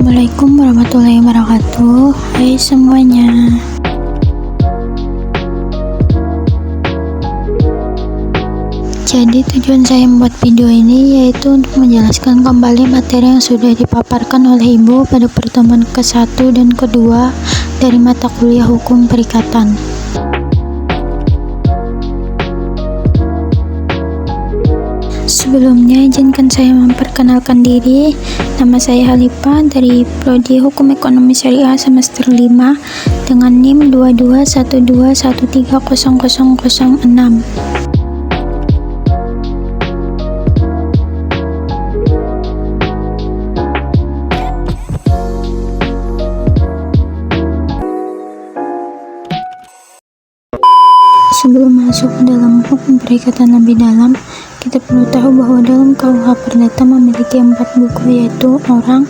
Assalamualaikum warahmatullahi wabarakatuh. Hai semuanya. Jadi tujuan saya membuat video ini yaitu untuk menjelaskan kembali materi yang sudah dipaparkan oleh Ibu pada pertemuan ke-1 dan ke-2 dari mata kuliah Hukum Perikatan. Sebelumnya, izinkan saya memperkenalkan diri. Nama saya Halifa dari Prodi Hukum Ekonomi Syariah semester 5 dengan NIM 2212130006. Sebelum masuk ke dalam hukum perikatan lebih dalam, kita perlu tahu bahwa dalam KUH Perdata memiliki 4 buku, yaitu orang,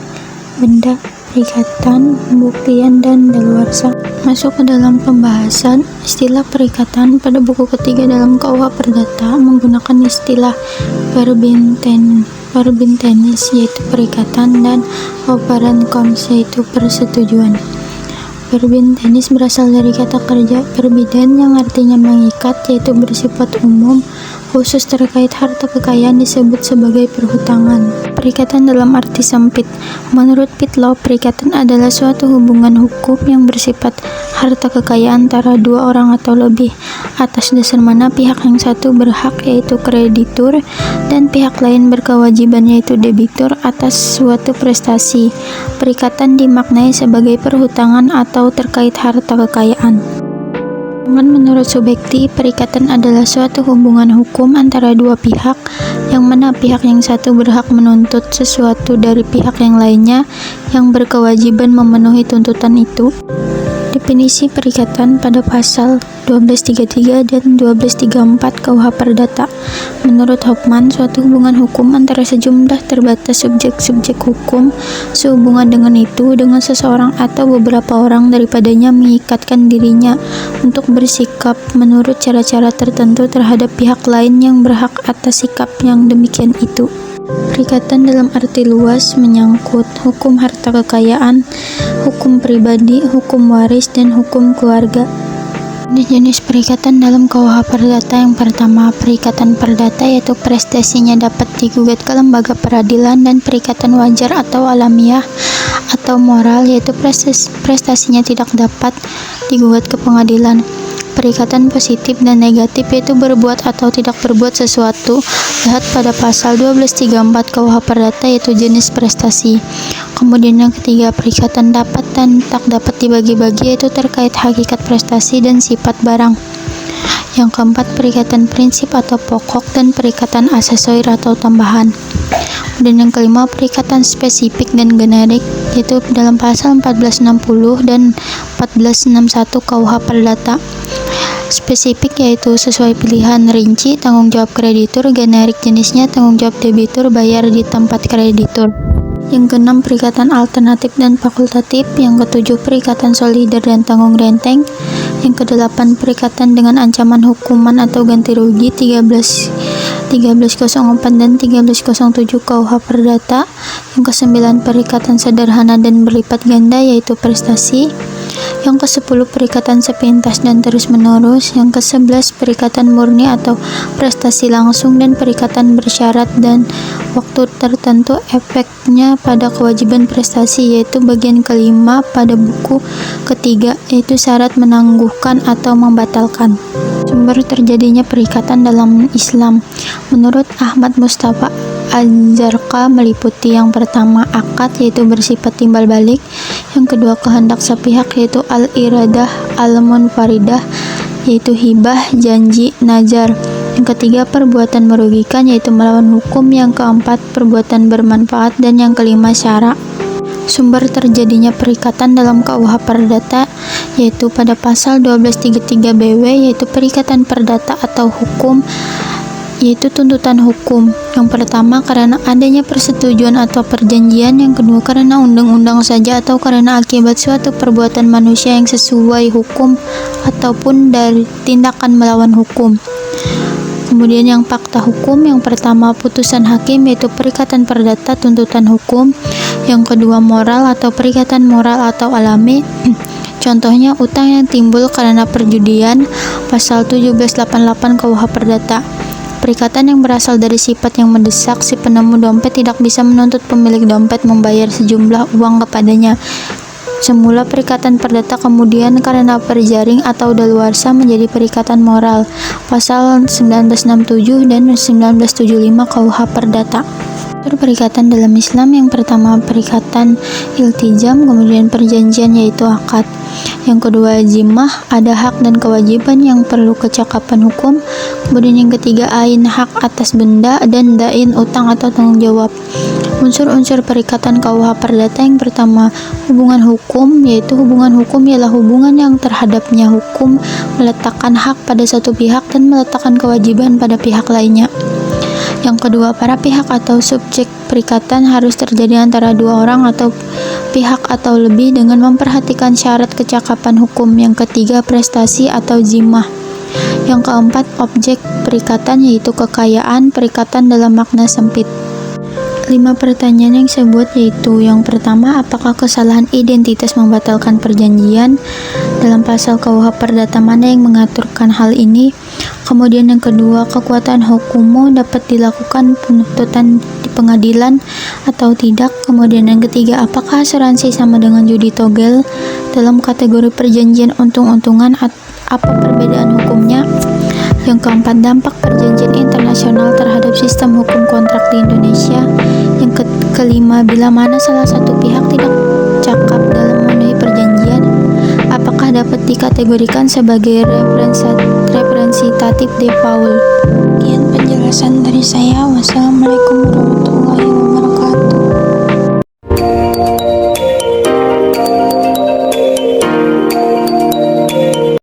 benda, perikatan, pembuktian, dan daluarsa. Masuk ke dalam pembahasan istilah perikatan, pada buku ketiga dalam KUH Perdata menggunakan istilah verbintenis yaitu perikatan, dan operancoms yaitu persetujuan. Verbintenis berasal dari kata kerja verbiden yang artinya mengikat, yaitu bersifat umum, khusus terkait harta kekayaan disebut sebagai perhutangan. Perikatan dalam arti sempit. Menurut Pitlow, perikatan adalah suatu hubungan hukum yang bersifat harta kekayaan antara dua orang atau lebih, atas dasar mana pihak yang satu berhak yaitu kreditur dan pihak lain berkewajiban yaitu debitur atas suatu prestasi. Perikatan dimaknai sebagai perhutangan atau terkait harta kekayaan. Menurut Subekti, perikatan adalah suatu hubungan hukum antara dua pihak, yang mana pihak yang satu berhak menuntut sesuatu dari pihak yang lainnya yang berkewajiban memenuhi tuntutan itu. Definisi perikatan pada pasal 1233 dan 1234 KUH Perdata. Menurut Hofman, suatu hubungan hukum antara sejumlah terbatas subjek-subjek hukum sehubungan dengan itu dengan seseorang atau beberapa orang daripadanya mengikatkan dirinya untuk bersikap menurut cara-cara tertentu terhadap pihak lain yang berhak atas sikap yang demikian itu. Perikatan dalam arti luas menyangkut hukum harta kekayaan, hukum pribadi, hukum waris, dan hukum keluarga. Jenis perikatan dalam KUH Perdata. Yang pertama, perikatan perdata, yaitu prestasinya dapat digugat ke lembaga peradilan, dan perikatan wajar atau alamiah atau moral, yaitu prestasinya tidak dapat digugat ke pengadilan. Perikatan positif dan negatif, yaitu berbuat atau tidak berbuat sesuatu. Lihat pada pasal 1234 KUH Perdata, yaitu jenis prestasi. Kemudian yang ketiga, perikatan dapat dan tak dapat dibagi-bagi, yaitu terkait hakikat prestasi dan sifat barang. Yang keempat, perikatan prinsip atau pokok dan perikatan aksesoris atau tambahan. Dan yang kelima, perikatan spesifik dan generik, yaitu dalam pasal 1460 dan 1461 KUH Perdata. Spesifik yaitu sesuai pilihan, rinci tanggung jawab kreditur, generik jenisnya tanggung jawab debitur bayar di tempat kreditur. Yang keenam, perikatan alternatif dan fakultatif. Yang ketujuh, perikatan solider dan tanggung renteng. Yang kedelapan, perikatan dengan ancaman hukuman atau ganti rugi 1304 dan 1307 KUH Perdata. Yang kesembilan, perikatan sederhana dan berlipat ganda yaitu prestasi. Yang ke-10, perikatan sepintas dan terus-menerus. Yang ke-11, perikatan murni atau prestasi langsung dan perikatan bersyarat dan waktu tertentu efeknya pada kewajiban prestasi, yaitu bagian kelima pada buku ketiga, yaitu syarat menangguhkan atau membatalkan. Sumber terjadinya perikatan dalam Islam. Menurut Ahmad Mustafa Az-Zarqa meliputi yang pertama akad, yaitu bersifat timbal balik. Yang kedua, kehendak sepihak, yaitu al-iradah al-munfaridah, yaitu hibah, janji, nazar. Yang ketiga, perbuatan merugikan, yaitu melawan hukum. Yang keempat, perbuatan bermanfaat. Dan yang kelima, syara. Sumber terjadinya perikatan dalam KUH Perdata yaitu pada pasal 1233 BW, yaitu perikatan perdata atau hukum, yaitu tuntutan hukum. Yang pertama, karena adanya persetujuan atau perjanjian. Yang kedua, karena undang-undang saja atau karena akibat suatu perbuatan manusia yang sesuai hukum ataupun dari tindakan melawan hukum. Kemudian yang fakta hukum, yang pertama putusan hakim yaitu perikatan perdata tuntutan hukum. Yang kedua moral atau perikatan moral atau alami. Contohnya utang yang timbul karena perjudian, pasal 1788 KUH Perdata. Perikatan yang berasal dari sifat yang mendesak, si penemu dompet tidak bisa menuntut pemilik dompet membayar sejumlah uang kepadanya. Semula perikatan perdata, kemudian karena perjaring atau daluarsa menjadi perikatan moral, pasal 1967 dan 1975 KUH Perdata. Perikatan dalam Islam, yang pertama perikatan iltijam, kemudian perjanjian yaitu akad. Yang kedua zimah, ada hak dan kewajiban yang perlu kecakapan hukum. Kemudian yang ketiga ain, hak atas benda, dan dain, utang atau tanggung jawab. Unsur-unsur perikatan KUH Perdata, yang pertama hubungan hukum, yaitu hubungan hukum ialah hubungan yang terhadapnya hukum meletakkan hak pada satu pihak dan meletakkan kewajiban pada pihak lainnya. Yang kedua, para pihak atau subjek perikatan harus terjadi antara dua orang atau pihak atau lebih dengan memperhatikan syarat kecakapan hukum. Yang ketiga, prestasi atau zimah. Yang keempat, objek perikatan yaitu kekayaan perikatan dalam makna sempit. 5 pertanyaan yang saya buat yaitu yang pertama, apakah kesalahan identitas membatalkan perjanjian? Dalam pasal KUH Perdata mana yang mengaturkan hal ini? Kemudian yang kedua, kekuatan hukumu dapat dilakukan penuntutan di pengadilan atau tidak? Kemudian yang ketiga, apakah asuransi sama dengan judi togel? Dalam kategori perjanjian untung-untungan, apa perbedaan hukumnya? Yang keempat, dampak perjanjian internasional terhadap sistem hukum kontrak di Indonesia. Yang kelima, bila mana salah satu pihak tidak cakap dalam memenuhi perjanjian, apakah dapat dikategorikan sebagai representatif default? Sekian penjelasan dari saya. Wassalamualaikum warahmatullahi wabarakatuh.